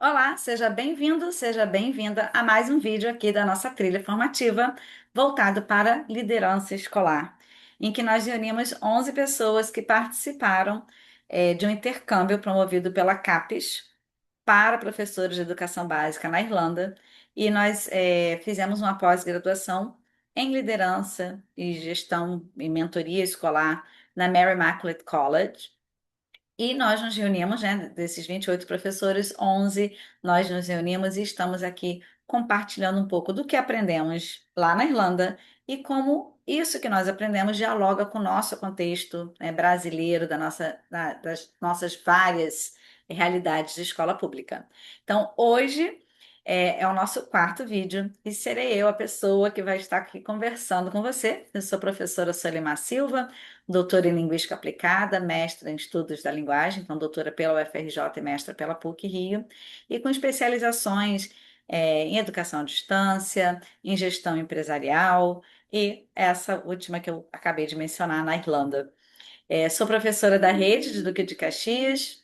Olá, seja bem-vindo, seja bem-vinda a mais um vídeo aqui da nossa trilha formativa voltado para liderança escolar, em que nós reunimos 11 pessoas que participaram de um intercâmbio promovido pela CAPES para professores de educação básica na Irlanda, e nós fizemos uma pós-graduação em liderança e gestão e mentoria escolar na Mary Immaculate College. E nós nos reunimos, né, desses 28 professores, 11, nós nos reunimos e estamos aqui compartilhando um pouco do que aprendemos lá na Irlanda e como isso que nós aprendemos dialoga com o nosso contexto, né, brasileiro, das nossas várias realidades de escola pública. Então, hoje é o nosso quarto vídeo e serei eu a pessoa que vai estar aqui conversando com você. Eu sou a professora Solimar Silva, doutora em Linguística Aplicada, mestra em Estudos da Linguagem, então doutora pela UFRJ e mestra pela PUC-Rio, e com especializações em Educação à Distância, em Gestão Empresarial e essa última que eu acabei de mencionar na Irlanda. Sou professora da rede de Duque de Caxias,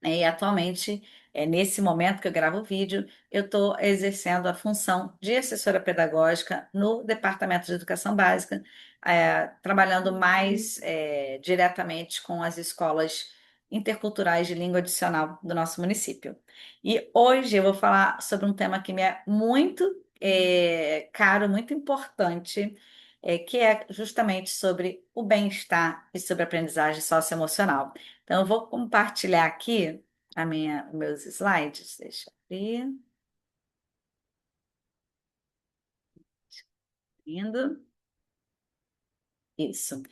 e atualmente, nesse momento que eu gravo o vídeo, eu estou exercendo a função de assessora pedagógica no Departamento de Educação Básica, trabalhando mais diretamente com as escolas interculturais de língua adicional do nosso município. E hoje eu vou falar sobre um tema que me é muito caro, muito importante, que é justamente sobre o bem-estar e sobre a aprendizagem socioemocional. Então, eu vou compartilhar aqui os meus slides. Deixa eu abrir. Indo. Isso.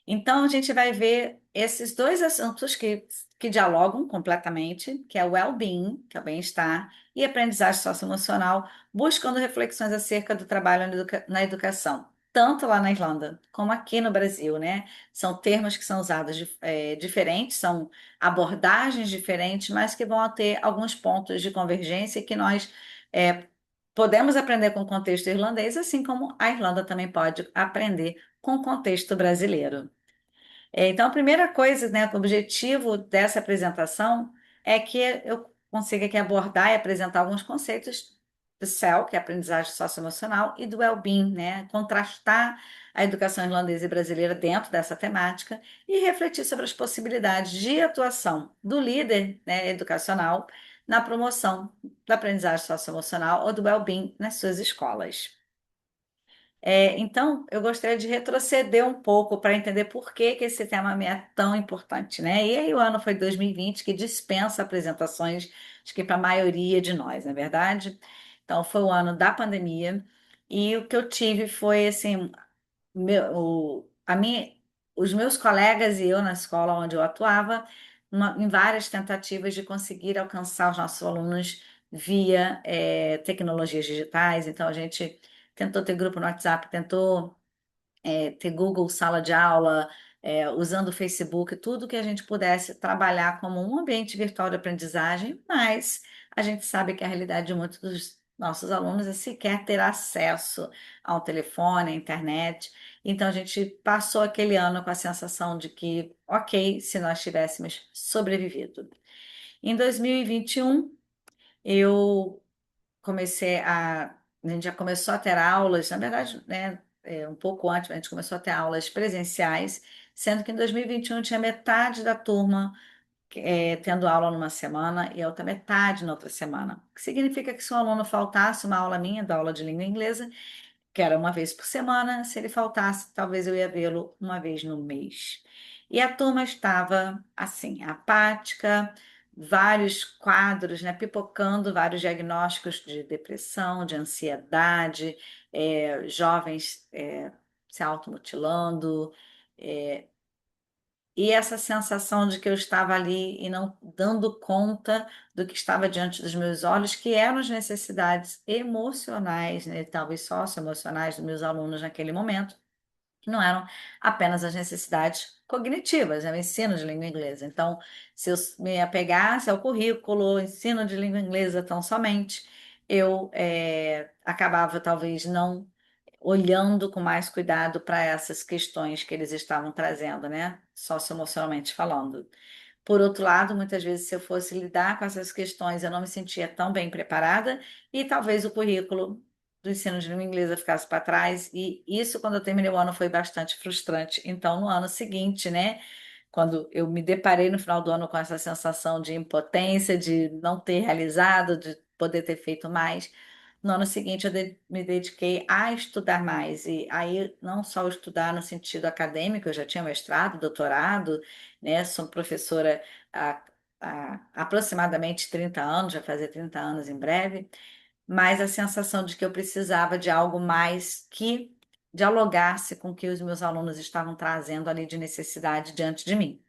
Então, a gente vai ver esses dois assuntos que dialogam completamente, que é o well-being, que é o bem-estar, e aprendizagem socioemocional, buscando reflexões acerca do trabalho na educação, tanto lá na Irlanda como aqui no Brasil, né? São termos que são usados diferentes, são abordagens diferentes, mas que vão ter alguns pontos de convergência que nós é, podemos aprender com o contexto irlandês, assim como a Irlanda também pode aprender com o contexto brasileiro. Então, a primeira coisa, né, o objetivo dessa apresentação é que eu consiga aqui abordar e apresentar alguns conceitos do SEL, que é a aprendizagem socioemocional, e do well-being, né, contrastar a educação irlandesa e brasileira dentro dessa temática e refletir sobre as possibilidades de atuação do líder, né, educacional na promoção da aprendizagem socioemocional ou do well-being nas suas escolas. Então, eu gostaria de retroceder um pouco para entender por que que esse tema me é tão importante, né? E aí o ano foi 2020, que dispensa apresentações, acho que para a maioria de nós, não é verdade? Então, foi o ano da pandemia, e o que eu tive foi, assim, meu, os meus colegas e eu na escola onde eu atuava, em várias tentativas de conseguir alcançar os nossos alunos via tecnologias digitais. Então, a gente tentou ter grupo no WhatsApp, tentou ter Google Sala de Aula, usando o Facebook, tudo que a gente pudesse trabalhar como um ambiente virtual de aprendizagem, mas a gente sabe que a realidade de muitos dos nossos alunos é sequer ter acesso ao telefone, à internet. Então, a gente passou aquele ano com a sensação de que, ok, se nós tivéssemos sobrevivido. Em 2021, eu comecei a gente já começou a ter aulas, na verdade, né, um pouco antes, a gente começou a ter aulas presenciais, sendo que em 2021 tinha metade da turma tendo aula numa semana e a outra metade na outra semana. O que significa que se um aluno faltasse uma aula minha, da aula de língua inglesa, que era uma vez por semana, se ele faltasse, talvez eu ia vê-lo uma vez no mês. E a turma estava assim, apática, vários quadros, né, pipocando, vários diagnósticos de depressão, de ansiedade, jovens se automutilando, é, e essa sensação de que eu estava ali e não dando conta do que estava diante dos meus olhos, que eram as necessidades emocionais, né, talvez socioemocionais dos meus alunos naquele momento, que não eram apenas as necessidades cognitivas, né, o ensino de língua inglesa. Então, se eu me apegasse ao currículo, ensino de língua inglesa tão somente, eu acabava talvez não olhando com mais cuidado para essas questões que eles estavam trazendo, né? Socioemocionalmente falando. Por outro lado, muitas vezes, se eu fosse lidar com essas questões, eu não me sentia tão bem preparada e talvez o currículo do ensino de língua inglesa ficasse para trás. E isso, quando eu terminei o ano, foi bastante frustrante. Então, no ano seguinte, né, quando eu me deparei no final do ano com essa sensação de impotência, de não ter realizado, de poder ter feito mais. No ano seguinte, me dediquei a estudar mais, e aí não só estudar no sentido acadêmico, eu já tinha mestrado, doutorado, né? Sou professora há, há aproximadamente 30 anos, já fazer 30 anos em breve, mas a sensação de que eu precisava de algo mais que dialogasse com o que os meus alunos estavam trazendo ali de necessidade diante de mim.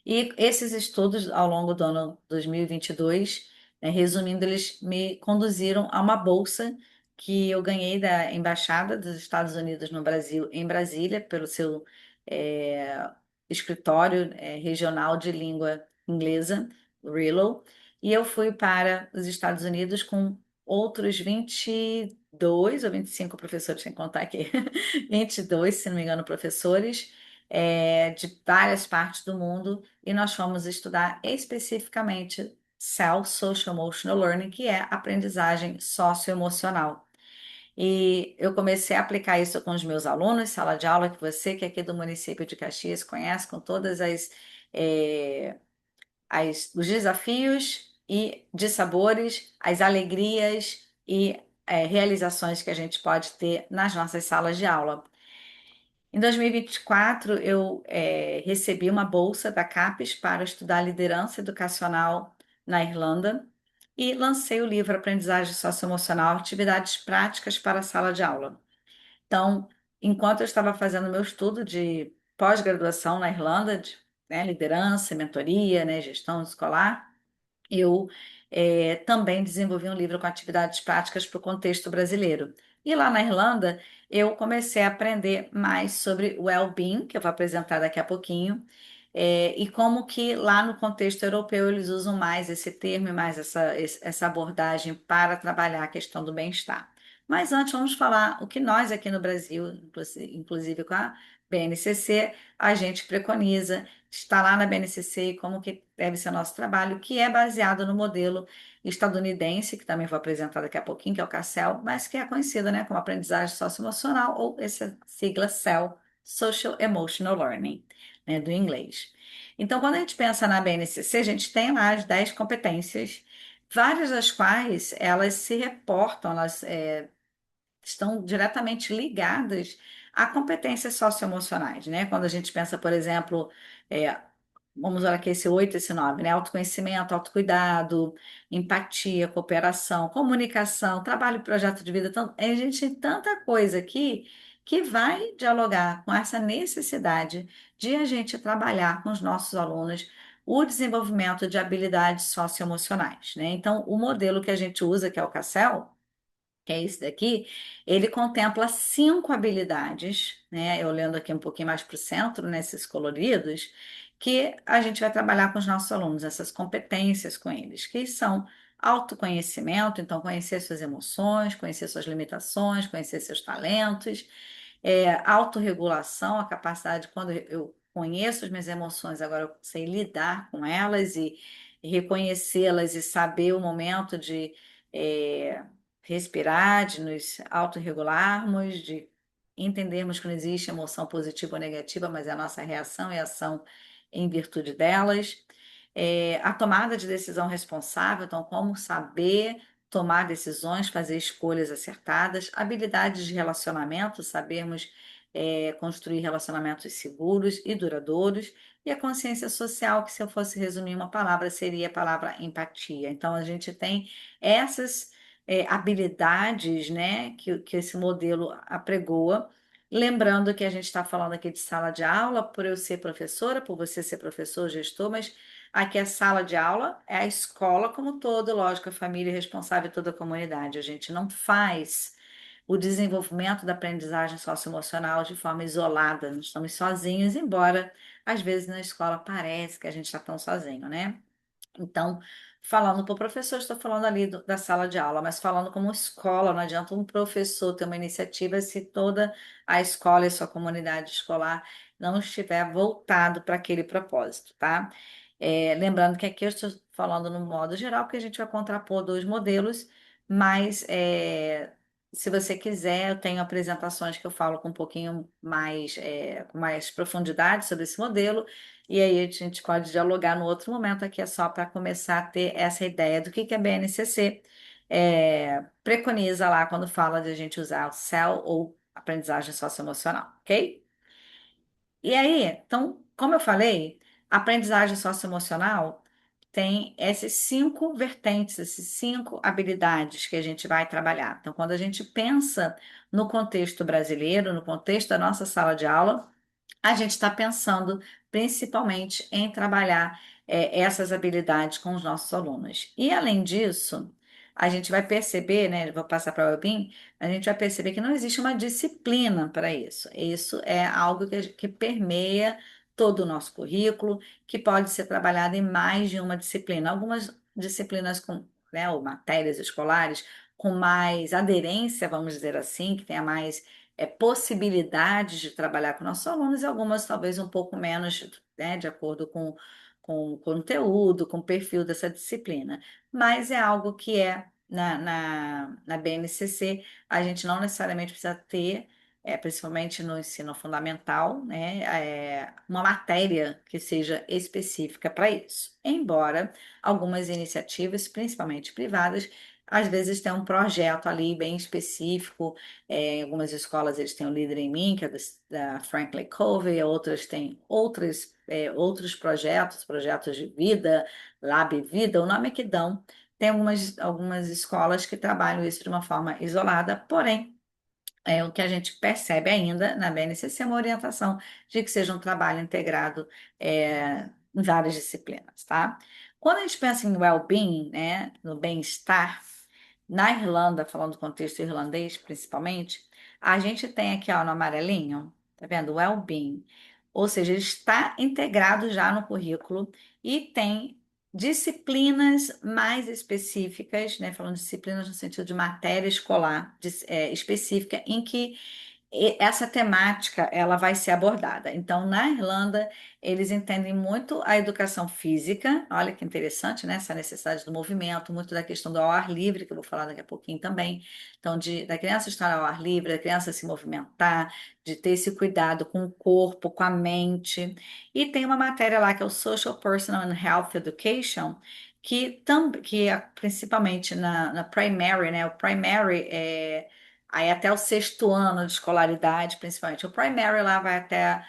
E esses estudos ao longo do ano 2022, né, resumindo, eles me conduziram a uma bolsa que eu ganhei da Embaixada dos Estados Unidos no Brasil, em Brasília, pelo seu eh, escritório regional de língua inglesa, RILO, e eu fui para os Estados Unidos com outros 22 ou 25 professores, sem contar aqui, 22, se não me engano, professores de várias partes do mundo e nós fomos estudar especificamente SEL, Social Emotional Learning, que é aprendizagem socioemocional. E eu comecei a aplicar isso com os meus alunos, sala de aula, que você, que é aqui do município de Caxias, conhece, com todas eh, os desafios e dissabores, as alegrias e realizações que a gente pode ter nas nossas salas de aula. Em 2024, eu recebi uma bolsa da CAPES para estudar liderança educacional na Irlanda e lancei o livro Aprendizagem Socioemocional, Atividades Práticas para a Sala de Aula. Então, enquanto eu estava fazendo meu estudo de pós-graduação na Irlanda, de liderança, mentoria, gestão escolar, eu também desenvolvi um livro com atividades práticas para o contexto brasileiro. E lá na Irlanda, eu comecei a aprender mais sobre well-being, que eu vou apresentar daqui a pouquinho, e como que lá no contexto europeu eles usam mais esse termo e mais essa abordagem para trabalhar a questão do bem-estar. Mas antes vamos falar o que nós aqui no Brasil, inclusive com a BNCC, a gente preconiza está lá na BNCC e como que deve ser nosso trabalho, que é baseado no modelo estadunidense, que também vou apresentar daqui a pouquinho, que é o CASEL, mas que é conhecido, né, como aprendizagem socioemocional ou essa sigla SEL, Social Emotional Learning, né, do inglês. Então, quando a gente pensa na BNCC, a gente tem lá as 10 competências, várias das quais elas se reportam, elas estão diretamente ligadas a competências socioemocionais, né? Quando a gente pensa, por exemplo, é, vamos olhar aqui esse 8, esse 9, né? Autoconhecimento, autocuidado, empatia, cooperação, comunicação, trabalho e projeto de vida. Então, a gente tem tanta coisa aqui que vai dialogar com essa necessidade de a gente trabalhar com os nossos alunos o desenvolvimento de habilidades socioemocionais, né? Então, o modelo que a gente usa, que é o CASEL, que é esse daqui, ele contempla 5 habilidades, né? Eu olhando aqui um pouquinho mais para o centro, nesses coloridos, que a gente vai trabalhar com os nossos alunos, essas competências com eles, que são autoconhecimento, então conhecer suas emoções, conhecer suas limitações, conhecer seus talentos, autorregulação, a capacidade, quando eu conheço as minhas emoções, agora eu sei lidar com elas e reconhecê-las e saber o momento de é, respirar, de nos autorregularmos, de entendermos que não existe emoção positiva ou negativa, mas é a nossa reação e ação em virtude delas. A tomada de decisão responsável, então, como saber tomar decisões, fazer escolhas acertadas, habilidades de relacionamento, sabermos construir relacionamentos seguros e duradouros, e a consciência social, que se eu fosse resumir uma palavra, seria a palavra empatia. Então, a gente tem essas habilidades, né, que esse modelo apregoa. Lembrando que a gente está falando aqui de sala de aula, por eu ser professora, por você ser professor, gestor, mas aqui é sala de aula, é a escola como todo, lógico, a família é responsável e toda a comunidade. A gente não faz o desenvolvimento da aprendizagem socioemocional de forma isolada, nós estamos sozinhos, embora às vezes na escola parece que a gente está tão sozinho, né? Então, falando para o professor, estou falando ali da sala de aula, mas falando como escola, não adianta um professor ter uma iniciativa se toda a escola e sua comunidade escolar não estiver voltado para aquele propósito, tá? Lembrando que aqui eu estou falando no modo geral, porque a gente vai contrapor dois modelos, mas se você quiser, eu tenho apresentações que eu falo com um pouquinho mais, com mais profundidade sobre esse modelo. E aí a gente pode dialogar no outro momento, aqui é só para começar a ter essa ideia do que a BNCC preconiza lá quando fala de a gente usar o CEL ou aprendizagem socioemocional, ok? E aí, então, como eu falei, a aprendizagem socioemocional tem essas cinco vertentes, essas cinco habilidades que a gente vai trabalhar. Então, quando a gente pensa no contexto brasileiro, no contexto da nossa sala de aula, a gente está pensando principalmente em trabalhar essas habilidades com os nossos alunos. E além disso, a gente vai perceber, né? Vou passar para o Wellbeing, a gente vai perceber que não existe uma disciplina para isso. Isso é algo que permeia todo o nosso currículo, que pode ser trabalhado em mais de uma disciplina. Algumas disciplinas com, né, ou matérias escolares com mais aderência, vamos dizer assim, que tenha mais possibilidades de trabalhar com nossos alunos e algumas talvez um pouco menos, né, de acordo com o conteúdo, com o perfil dessa disciplina. Mas é algo que na BNCC, a gente não necessariamente precisa ter, principalmente no ensino fundamental, né, uma matéria que seja específica para isso. Embora algumas iniciativas, principalmente privadas, às vezes tem um projeto ali bem específico. Em algumas escolas eles têm o Líder em Mim, que é da Franklin Covey, outras têm outros projetos, projetos de vida, Lab Vida, o nome que dão. Tem algumas escolas que trabalham isso de uma forma isolada, porém, o que a gente percebe ainda na BNCC é uma orientação de que seja um trabalho integrado em várias disciplinas, tá? Quando a gente pensa em well-being, né, no bem-estar, na Irlanda, falando do contexto irlandês principalmente, a gente tem aqui ó, no amarelinho, tá vendo? Well-being. Ou seja, ele está integrado já no currículo e tem disciplinas mais específicas, né? Falando de disciplinas no sentido de matéria escolar específica, em que essa temática ela vai ser abordada. Então, na Irlanda, eles entendem muito a educação física, olha que interessante, né? Essa necessidade do movimento, muito da questão do ao ar livre, que eu vou falar daqui a pouquinho também. Então, da criança estar ao ar livre, da criança se movimentar, de ter esse cuidado com o corpo, com a mente. E tem uma matéria lá que é o Social, Personal and Health Education, que é principalmente na primary, né? O primary aí até o sexto ano de escolaridade, principalmente. O primary lá vai até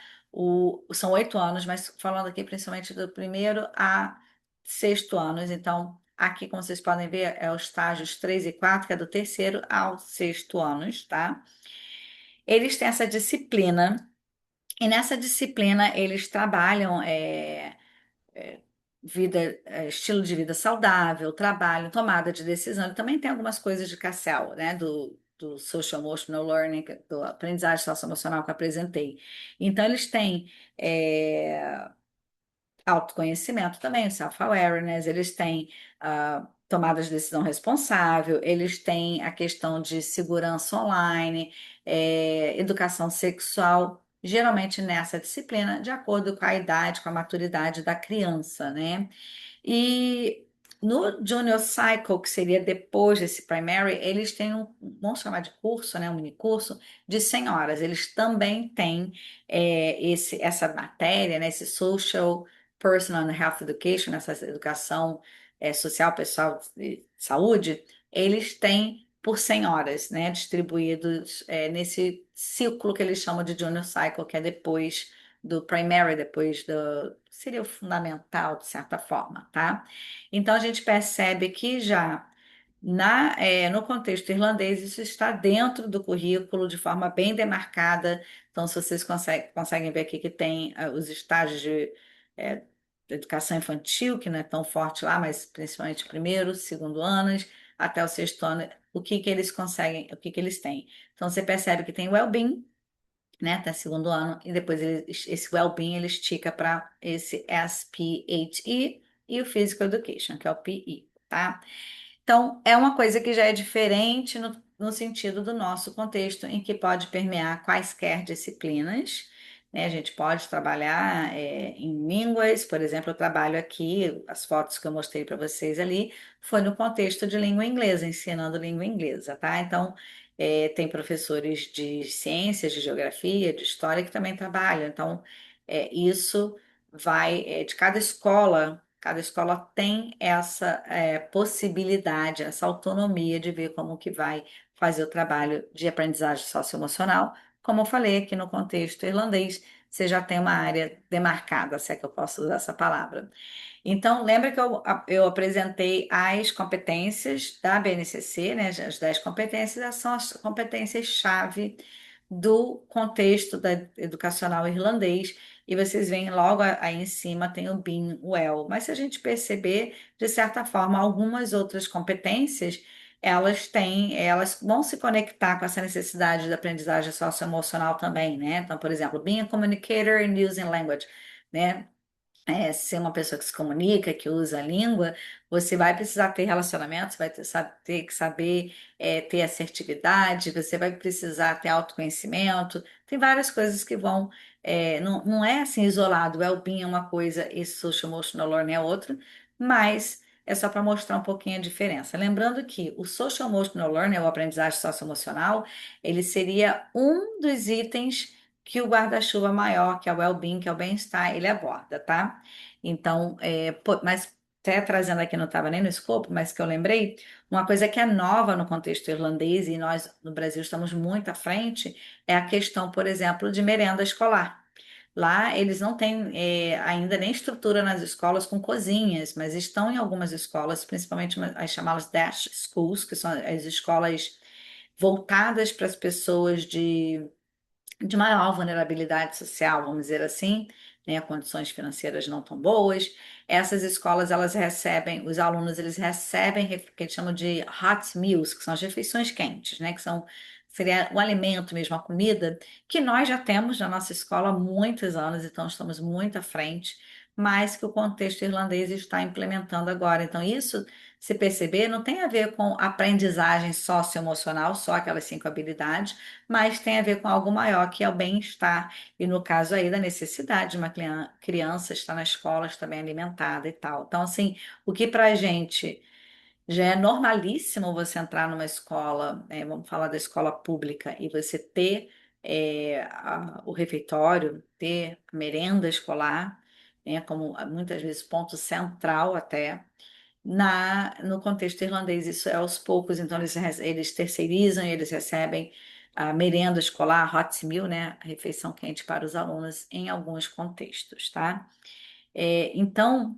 são 8 anos, mas falando aqui principalmente do primeiro a sexto anos. Então, aqui, como vocês podem ver, é os estágios 3 e 4, que é do terceiro ao sexto anos, tá? Eles têm essa disciplina, e nessa disciplina eles trabalham estilo de vida saudável, trabalho, tomada de decisão. E também tem algumas coisas de CASEL, né, do Social Emotional Learning, do aprendizagem socioemocional que eu apresentei. Então, eles têm autoconhecimento também, self-awareness, eles têm tomada de decisão responsável, eles têm a questão de segurança online, educação sexual, geralmente nessa disciplina, de acordo com a idade, com a maturidade da criança, né? E no Junior Cycle, que seria depois desse primary, eles têm vamos chamar de curso, né, um mini curso de 100 horas. Eles também têm essa matéria, né, esse Social, Personal and Health Education, essa educação social, pessoal de saúde, eles têm por 100 horas, né, distribuídos nesse ciclo que eles chamam de Junior Cycle, que é depois do primary, depois seria o fundamental, de certa forma, tá? Então, a gente percebe que já no contexto irlandês, isso está dentro do currículo de forma bem demarcada. Então, se vocês conseguem ver aqui que tem os estágios de educação infantil, que não é tão forte lá, mas principalmente primeiro, segundo anos, até o sexto ano, o que que eles conseguem, o que que eles têm. Então, você percebe que tem well-being, né, até segundo ano, e depois esse well-being ele estica para esse SPHE e o Physical Education, que é o PE, tá? Então, é uma coisa que já é diferente no sentido do nosso contexto, em que pode permear quaisquer disciplinas, né? A gente pode trabalhar em línguas, por exemplo, eu trabalho aqui, as fotos que eu mostrei para vocês ali, foi no contexto de língua inglesa, ensinando língua inglesa, tá? Então, tem professores de ciências, de geografia, de história que também trabalham. Então, isso vai, de cada escola tem essa possibilidade, essa autonomia de ver como que vai fazer o trabalho de aprendizagem socioemocional. Como eu falei aqui no contexto irlandês, você já tem uma área demarcada, se é que eu posso usar essa palavra. Então, lembra que eu apresentei as competências da BNCC, né? As 10 competências, essas são as competências-chave do contexto educacional irlandês. E vocês veem logo aí em cima tem o Being Well. Mas se a gente perceber, de certa forma, algumas outras competências, elas vão se conectar com essa necessidade da aprendizagem socioemocional também, né? Então, por exemplo, Being a Communicator and Using Language, né? Ser uma pessoa que se comunica, que usa a língua, você vai precisar ter relacionamento, você vai ter que saber ter assertividade, você vai precisar ter autoconhecimento. Tem várias coisas que vão. Não é assim isolado, o well-being é uma coisa e social emotional learning é outra, mas é só para mostrar um pouquinho a diferença. Lembrando que o social emotional learning, ou aprendizagem socioemocional, ele seria um dos itens que o guarda-chuva maior, que é o well-being, que é o bem-estar, ele aborda, tá? Então, mas até trazendo aqui, não estava nem no escopo, mas que eu lembrei, uma coisa que é nova no contexto irlandês, e nós no Brasil estamos muito à frente, é a questão, por exemplo, de merenda escolar. Lá eles não têm ainda nem estrutura nas escolas com cozinhas, mas estão em algumas escolas, principalmente as chamadas Dash Schools, que são as escolas voltadas para as pessoas de maior vulnerabilidade social, vamos dizer assim, né, condições financeiras não tão boas. Essas escolas, elas recebem, os alunos, eles recebem o que eles chamam de hot meals, que são as refeições quentes, né, que seria o alimento mesmo, a comida, que nós já temos na nossa escola há muitos anos, então estamos muito à frente, mas que o contexto irlandês está implementando agora. Então, isso, se perceber, não tem a ver com aprendizagem socioemocional, só aquelas 5 habilidades, mas tem a ver com algo maior, que é o bem-estar, e no caso aí da necessidade de uma criança estar na escola, estar bem alimentada e tal. Então, assim, o que para a gente já é normalíssimo você entrar numa escola, vamos falar da escola pública, e você ter o refeitório, ter a merenda escolar, né, como muitas vezes ponto central até. No contexto irlandês, isso é aos poucos, então eles terceirizam e eles recebem a merenda escolar, hot meal, né, a refeição quente para os alunos em alguns contextos, tá? Então,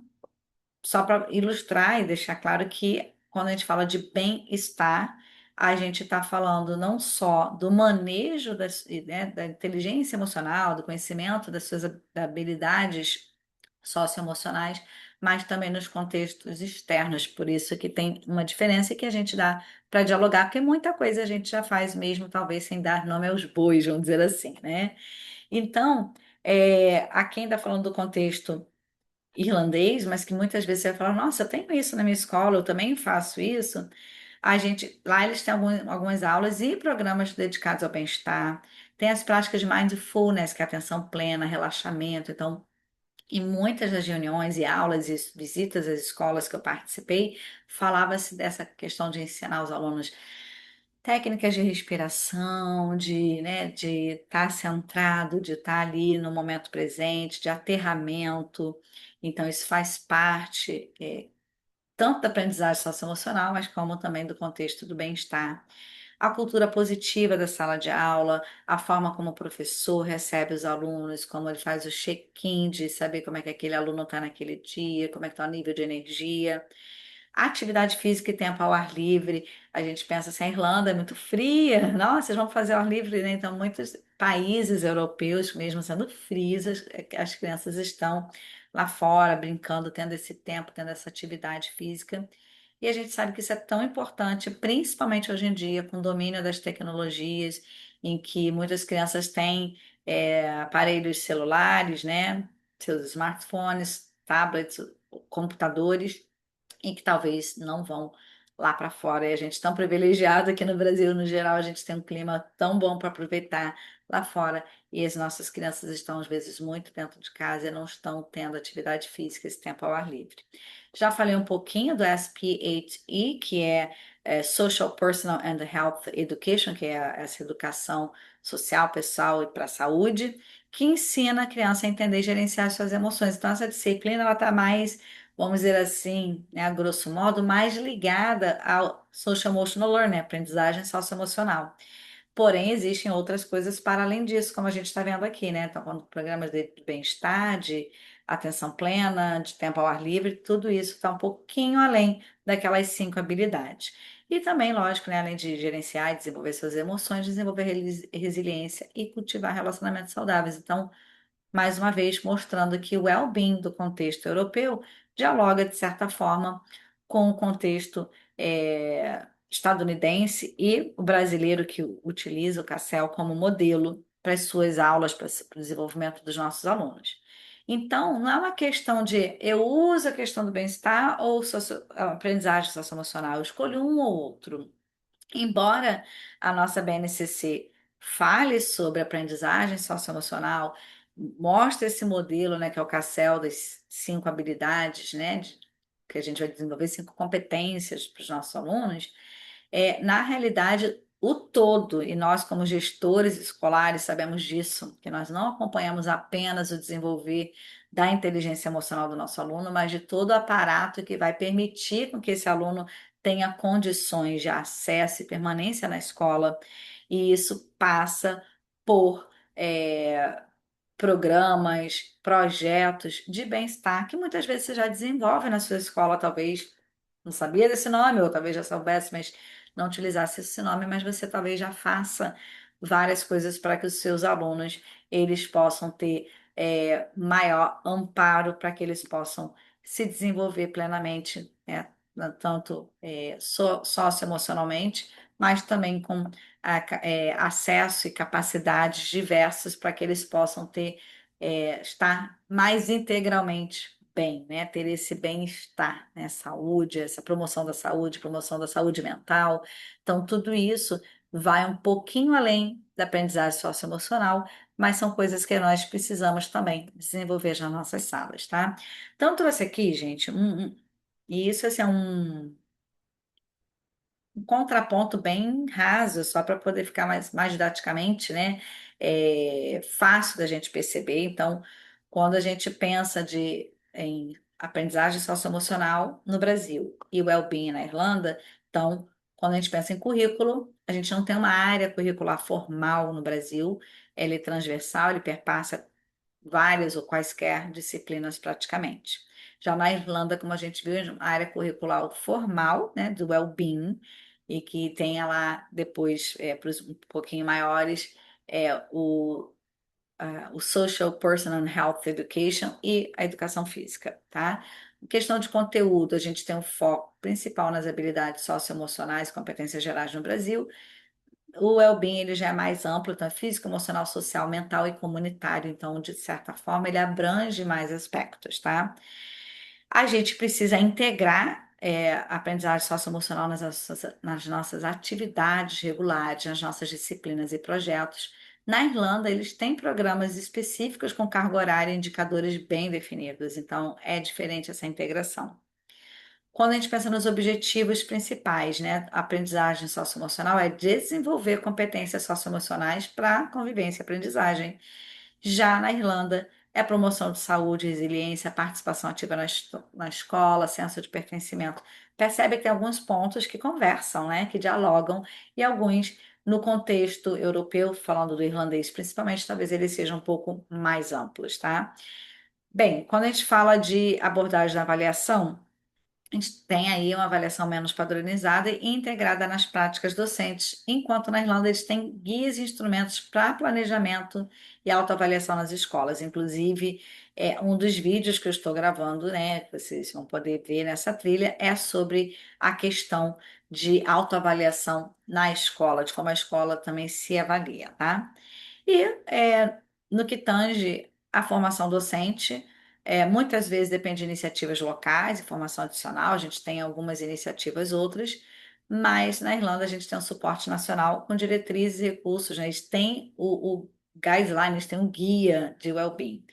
só para ilustrar e deixar claro que quando a gente fala de bem-estar, a gente está falando não só do manejo né, da inteligência emocional, do conhecimento das suas habilidades socioemocionais, mas também nos contextos externos. Por isso que tem uma diferença que a gente dá para dialogar, porque muita coisa a gente já faz mesmo, talvez sem dar nome aos bois, vamos dizer assim, né? Então, aqui ainda falando do contexto irlandês, mas que muitas vezes você vai falar, nossa, eu tenho isso na minha escola, eu também faço isso. Lá eles têm algumas aulas e programas dedicados ao bem-estar. Tem as práticas de mindfulness, que é atenção plena, relaxamento. Então, em muitas das reuniões e aulas e visitas às escolas que eu participei, falava-se dessa questão de ensinar os alunos técnicas de respiração, né, de estar centrado, de estar ali no momento presente, de aterramento. Então, isso faz parte, tanto da aprendizagem socioemocional, mas como também do contexto do bem-estar. A cultura positiva da sala de aula, a forma como o professor recebe os alunos, como ele faz o check-in de saber como é que aquele aluno está naquele dia, como é que está o nível de energia. A atividade física e tempo ao ar livre, a gente pensa assim, a Irlanda é muito fria, nossa, vocês vão fazer ao ar livre, né? Então, muitos países europeus, mesmo sendo frios, as crianças estão lá fora, brincando, tendo esse tempo, tendo essa atividade física. E a gente sabe que isso é tão importante, principalmente hoje em dia, com o domínio das tecnologias, em que muitas crianças têm aparelhos celulares, né? Seus smartphones, tablets, computadores e que talvez não vão lá para fora. E a gente tão privilegiado aqui no Brasil, no geral, a gente tem um clima tão bom para aproveitar lá fora e as nossas crianças estão às vezes muito dentro de casa e não estão tendo atividade física esse tempo ao ar livre. Já falei um pouquinho do SP8E, que é Social, Personal and Health Education, que é essa educação social, pessoal e para a saúde, que ensina a criança a entender e gerenciar suas emoções. Então, essa disciplina ela está mais, vamos dizer assim, né, a grosso modo, mais ligada ao Social Emotional Learning, aprendizagem socioemocional. Porém, existem outras coisas para além disso, como a gente está vendo aqui, né? Então, quando programas de bem-estar, de atenção plena, de tempo ao ar livre, tudo isso está um pouquinho além daquelas 5 habilidades. E também, lógico, né, além de gerenciar e desenvolver suas emoções, desenvolver resiliência e cultivar relacionamentos saudáveis. Então, mais uma vez mostrando que o well-being do contexto europeu dialoga, de certa forma, com o contexto estadunidense e o brasileiro que utiliza o CASSEL como modelo para as suas aulas, para o desenvolvimento dos nossos alunos. Então, não é uma questão de eu uso a questão do bem-estar ou a aprendizagem socioemocional, eu escolho um ou outro. Embora a nossa BNCC fale sobre aprendizagem socioemocional, mostre esse modelo, né, que é o CASSEL das 5 habilidades, né, que a gente vai desenvolver 5 competências para os nossos alunos, na realidade, o todo, e nós, como gestores escolares, sabemos disso, que nós não acompanhamos apenas o desenvolver da inteligência emocional do nosso aluno, mas de todo o aparato que vai permitir com que esse aluno tenha condições de acesso e permanência na escola, e isso passa por programas, projetos de bem-estar que muitas vezes você já desenvolve na sua escola, talvez não sabia desse nome, ou talvez já soubesse, mas não utilizasse esse nome, mas você talvez já faça várias coisas para que os seus alunos eles possam ter maior amparo para que eles possam se desenvolver plenamente, né, tanto socioemocionalmente, mas também com acesso e capacidades diversas para que eles possam ter, estar mais integralmente bem, né? Ter esse bem-estar, né? Saúde, essa promoção da saúde mental. Então, tudo isso vai um pouquinho além da aprendizagem socioemocional, mas são coisas que nós precisamos também desenvolver nas nossas salas, tá? Então, trouxe aqui, gente, e isso assim, é um contraponto bem raso, só para poder ficar mais didaticamente, né? Fácil da gente perceber. Então, quando a gente pensa em aprendizagem socioemocional no Brasil e well-being na Irlanda, então, quando a gente pensa em currículo, a gente não tem uma área curricular formal no Brasil, ele é transversal, ele perpassa várias ou quaisquer disciplinas praticamente. Já na Irlanda, como a gente viu, é uma área curricular formal, né, do well-being, e que tenha lá depois, para os um pouquinho maiores, o Social, Personal and Health Education e a educação física, tá? Em questão de conteúdo, a gente tem um foco principal nas habilidades socioemocionais e competências gerais no Brasil. O well-being ele já é mais amplo, então é físico, emocional, social, mental e comunitário. Então, de certa forma, ele abrange mais aspectos, tá? A gente precisa integrar a aprendizagem socioemocional nas nossas atividades regulares, nas nossas disciplinas e projetos. Na Irlanda, eles têm programas específicos com carga horária e indicadores bem definidos, então é diferente essa integração. Quando a gente pensa nos objetivos principais, né? A aprendizagem socioemocional é desenvolver competências socioemocionais para convivência e aprendizagem. Já na Irlanda, é a promoção de saúde, resiliência, participação ativa na escola, senso de pertencimento. Percebe que tem alguns pontos que conversam, né? Que dialogam, e alguns, no contexto europeu, falando do irlandês principalmente, talvez eles sejam um pouco mais amplos, tá? Bem, quando a gente fala de abordagem da avaliação, a gente tem aí uma avaliação menos padronizada e integrada nas práticas docentes, enquanto na Irlanda eles têm guias e instrumentos para planejamento e autoavaliação nas escolas. Inclusive, um dos vídeos que eu estou gravando, né, que vocês vão poder ver nessa trilha, é sobre a questão de autoavaliação na escola, de como a escola também se avalia, tá? E no que tange à formação docente, Muitas vezes depende de iniciativas locais, informação adicional, a gente tem algumas iniciativas outras, mas na Irlanda a gente tem um suporte nacional com diretrizes e recursos, né? Eles têm o guidelines, tem um guia de well-being.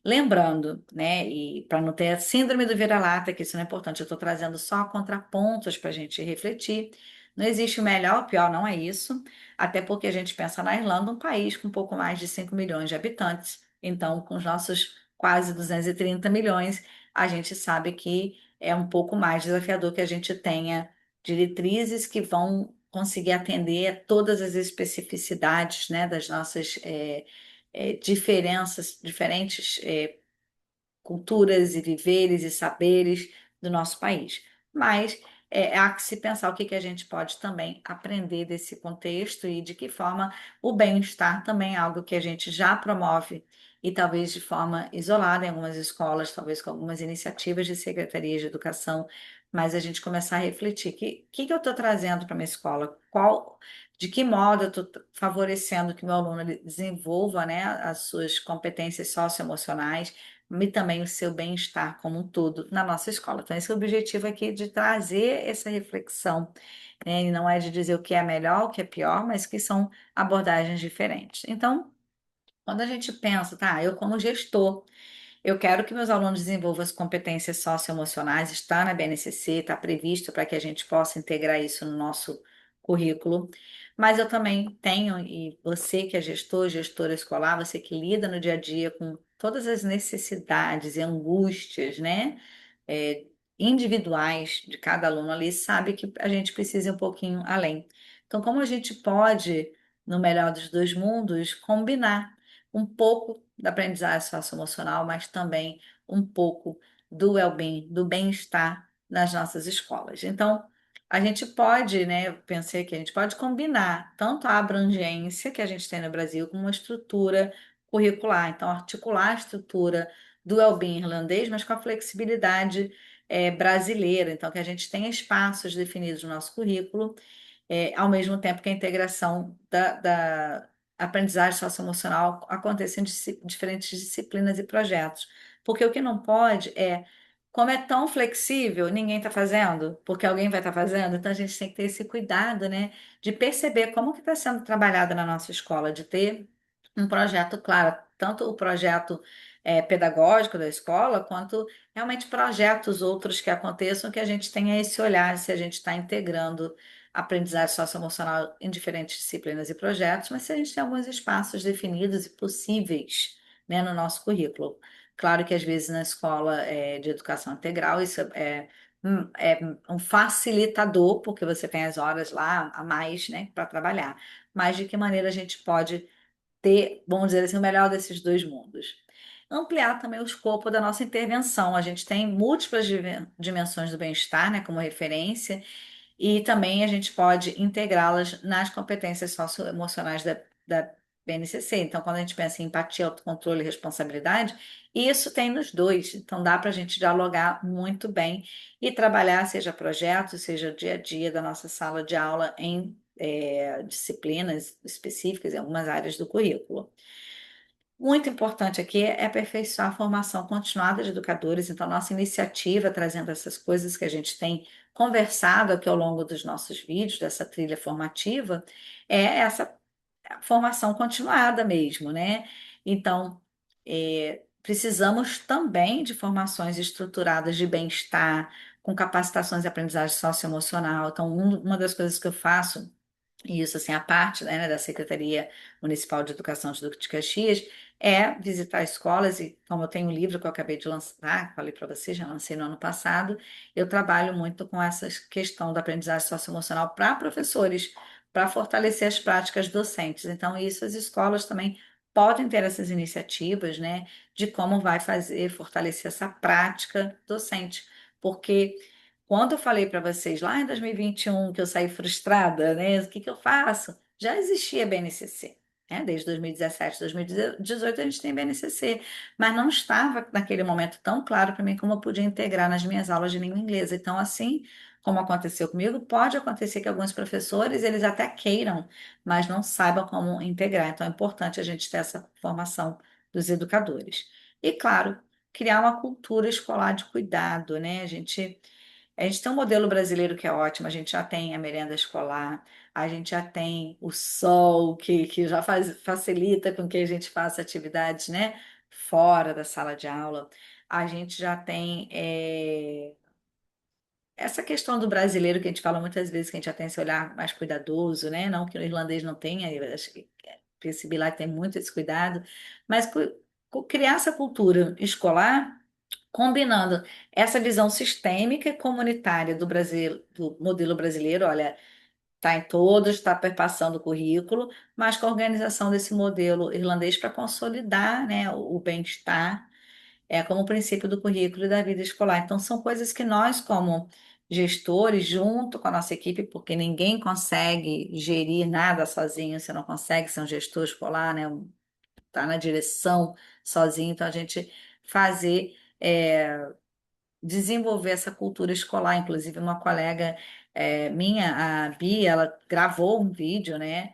Lembrando, né, e para não ter a síndrome do vira-lata, que isso não é importante, eu estou trazendo só contrapontos para a gente refletir. Não existe o melhor ou o pior, não é isso, até porque a gente pensa na Irlanda, um país com um pouco mais de 5 milhões de habitantes, então com os nossos quase 230 milhões, a gente sabe que é um pouco mais desafiador que a gente tenha diretrizes que vão conseguir atender a todas as especificidades, né, das nossas diferenças, diferentes culturas e viveres e saberes do nosso país. Mas há que se pensar o que que a gente pode também aprender desse contexto e de que forma o bem-estar também é algo que a gente já promove e talvez de forma isolada em algumas escolas, talvez com algumas iniciativas de secretarias de educação, mas a gente começar a refletir que eu estou trazendo para minha escola, de que modo eu estou favorecendo que meu aluno ele desenvolva, né, as suas competências socioemocionais e também o seu bem-estar como um todo na nossa escola. Então, esse é o objetivo aqui de trazer essa reflexão, né? E não é de dizer o que é melhor, o que é pior, mas que são abordagens diferentes. Então, quando a gente pensa, tá, eu como gestor, eu quero que meus alunos desenvolvam as competências socioemocionais, está na BNCC, está previsto para que a gente possa integrar isso no nosso currículo. Mas eu também tenho, e você que é gestor, gestora escolar, você que lida no dia a dia com todas as necessidades e angústias, né, é, individuais de cada aluno ali, sabe que a gente precisa ir um pouquinho além. Então, como a gente pode, no melhor dos dois mundos, combinar um pouco da aprendizagem socioemocional, mas também um pouco do well-being, do bem-estar nas nossas escolas. Então, a gente pode, né, eu pensei que a gente pode combinar tanto a abrangência que a gente tem no Brasil com uma estrutura curricular. Então, articular a estrutura do well-being irlandês, mas com a flexibilidade brasileira. Então, que a gente tenha espaços definidos no nosso currículo ao mesmo tempo que a integração da aprendizagem socioemocional aconteça em diferentes disciplinas e projetos. Porque o que não pode como é tão flexível, ninguém está fazendo, porque alguém vai estar fazendo, então a gente tem que ter esse cuidado, né, de perceber como que está sendo trabalhado na nossa escola, de ter um projeto claro, tanto o projeto pedagógico da escola, quanto realmente projetos outros que aconteçam, que a gente tenha esse olhar se a gente está integrando aprendizagem socioemocional em diferentes disciplinas e projetos, mas se a gente tem alguns espaços definidos e possíveis, né, no nosso currículo. Claro que às vezes na escola de educação integral isso é um facilitador, porque você tem as horas lá a mais, né, para trabalhar. Mas de que maneira a gente pode ter, vamos dizer assim, o melhor desses dois mundos? Ampliar também o escopo da nossa intervenção. A gente tem múltiplas dimensões do bem-estar, né, como referência, e também a gente pode integrá-las nas competências socioemocionais da BNCC. Então, quando a gente pensa em empatia, autocontrole e responsabilidade, isso tem nos dois. Então, dá para a gente dialogar muito bem e trabalhar, seja projetos, seja o dia a dia da nossa sala de aula em disciplinas específicas, em algumas áreas do currículo. Muito importante aqui é aperfeiçoar a formação continuada de educadores, então, nossa iniciativa trazendo essas coisas que a gente tem conversado aqui ao longo dos nossos vídeos, dessa trilha formativa, é essa formação continuada mesmo, né? Então, precisamos também de formações estruturadas de bem-estar, com capacitações de aprendizagem socioemocional. Então, uma das coisas que eu faço e isso, assim, a parte, né, da Secretaria Municipal de Educação de Duque de Caxias é visitar escolas e, como eu tenho um livro que eu acabei de lançar, falei para você, já lancei no ano passado, eu trabalho muito com essa questão da aprendizagem socioemocional para professores, para fortalecer as práticas docentes. Então, isso as escolas também podem ter essas iniciativas, né, de como vai fazer, fortalecer essa prática docente, porque quando eu falei para vocês lá em 2021 que eu saí frustrada, né? O que que eu faço? Já existia BNCC, né? Desde 2017, 2018 a gente tem BNCC, mas não estava naquele momento tão claro para mim como eu podia integrar nas minhas aulas de língua inglesa. Então, assim como aconteceu comigo, pode acontecer que alguns professores eles até queiram, mas não saibam como integrar. Então, é importante a gente ter essa formação dos educadores. E claro, criar uma cultura escolar de cuidado, né? A gente tem um modelo brasileiro que é ótimo, a gente já tem a merenda escolar, a gente já tem o sol, que já facilita com que a gente faça atividades, né, fora da sala de aula. A gente já tem essa questão do brasileiro que a gente fala muitas vezes, que a gente já tem esse olhar mais cuidadoso, né? Não que o irlandês não tenha, eu acho que esse Pilar tem muito esse cuidado, mas criar essa cultura escolar combinando essa visão sistêmica e comunitária do Brasil, do modelo brasileiro, olha, está em todos, está perpassando o currículo, mas com a organização desse modelo irlandês para consolidar, né, o bem-estar, como princípio do currículo e da vida escolar. Então, são coisas que nós, como gestores, junto com a nossa equipe, porque ninguém consegue gerir nada sozinho, você não consegue ser um gestor escolar, né, tá na direção sozinho, então a gente fazer. Desenvolver essa cultura escolar. Inclusive, uma colega minha, a Bia, ela gravou um vídeo, né,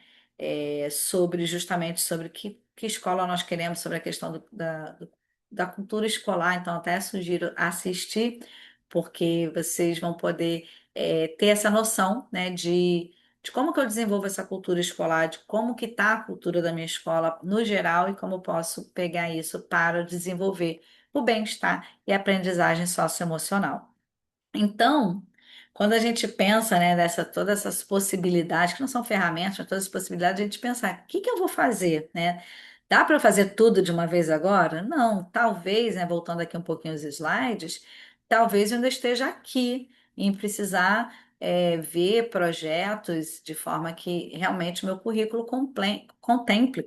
sobre justamente sobre que escola nós queremos, sobre a questão da cultura escolar. Então, até sugiro assistir, porque vocês vão poder ter essa noção, né, de como que eu desenvolvo essa cultura escolar, de como que está a cultura da minha escola no geral e como eu posso pegar isso para desenvolver o bem-estar e aprendizagem socioemocional. Então, quando a gente pensa, né, todas essas possibilidades, que não são ferramentas, mas todas as possibilidades, a gente pensar, o que que eu vou fazer, né? Dá para fazer tudo de uma vez agora? Não, talvez, né, voltando aqui um pouquinho os slides, talvez eu ainda esteja aqui em precisar ver projetos de forma que realmente o meu currículo contemple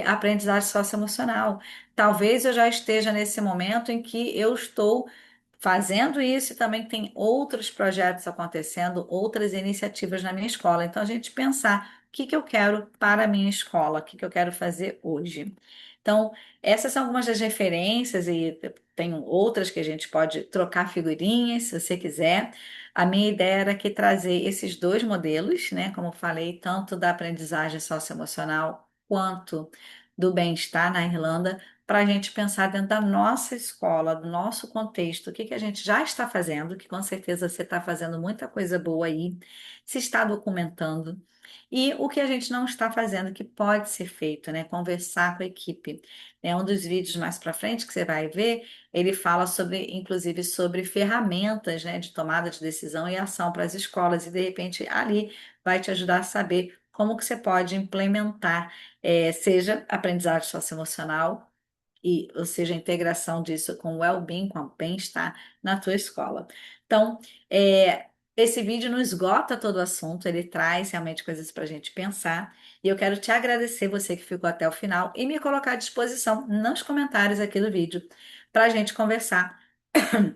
a aprendizagem socioemocional. Talvez eu já esteja nesse momento em que eu estou fazendo isso e também tem outros projetos acontecendo, outras iniciativas na minha escola. Então, a gente pensar o que que eu quero para a minha escola, o que que eu quero fazer hoje. Então, essas são algumas das referências e tem outras que a gente pode trocar figurinhas, se você quiser. A minha ideia era que trazer esses dois modelos, né, como eu falei, tanto da aprendizagem socioemocional quanto do bem-estar na Irlanda, para a gente pensar dentro da nossa escola, do nosso contexto, o que que a gente já está fazendo, que com certeza você está fazendo muita coisa boa aí, se está documentando, e o que a gente não está fazendo, que pode ser feito, né? Conversar com a equipe. Um dos vídeos mais para frente que você vai ver, ele fala sobre, inclusive, sobre ferramentas, né, de tomada de decisão e ação para as escolas, e de repente ali vai te ajudar a saber como que você pode implementar, seja aprendizagem socioemocional, ou seja, a integração disso com o well-being, com o bem-estar na tua escola. Então, esse vídeo não esgota todo o assunto, ele traz realmente coisas para a gente pensar. E eu quero te agradecer, você que ficou até o final, e me colocar à disposição nos comentários aqui do vídeo para a gente conversar.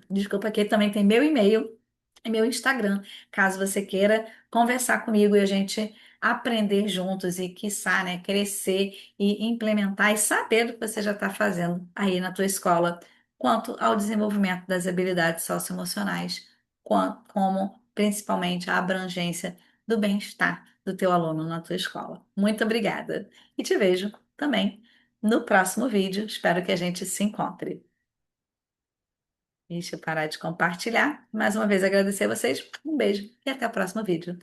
Desculpa, aqui também tem meu e-mail e meu Instagram, caso você queira conversar comigo e a gente aprender juntos e, quiçá, né, crescer e implementar e saber do que você já está fazendo aí na tua escola quanto ao desenvolvimento das habilidades socioemocionais, como principalmente a abrangência do bem-estar do teu aluno na tua escola. Muito obrigada e te vejo também no próximo vídeo. Espero que a gente se encontre. Deixa eu parar de compartilhar. Mais uma vez agradecer a vocês. Um beijo e até o próximo vídeo.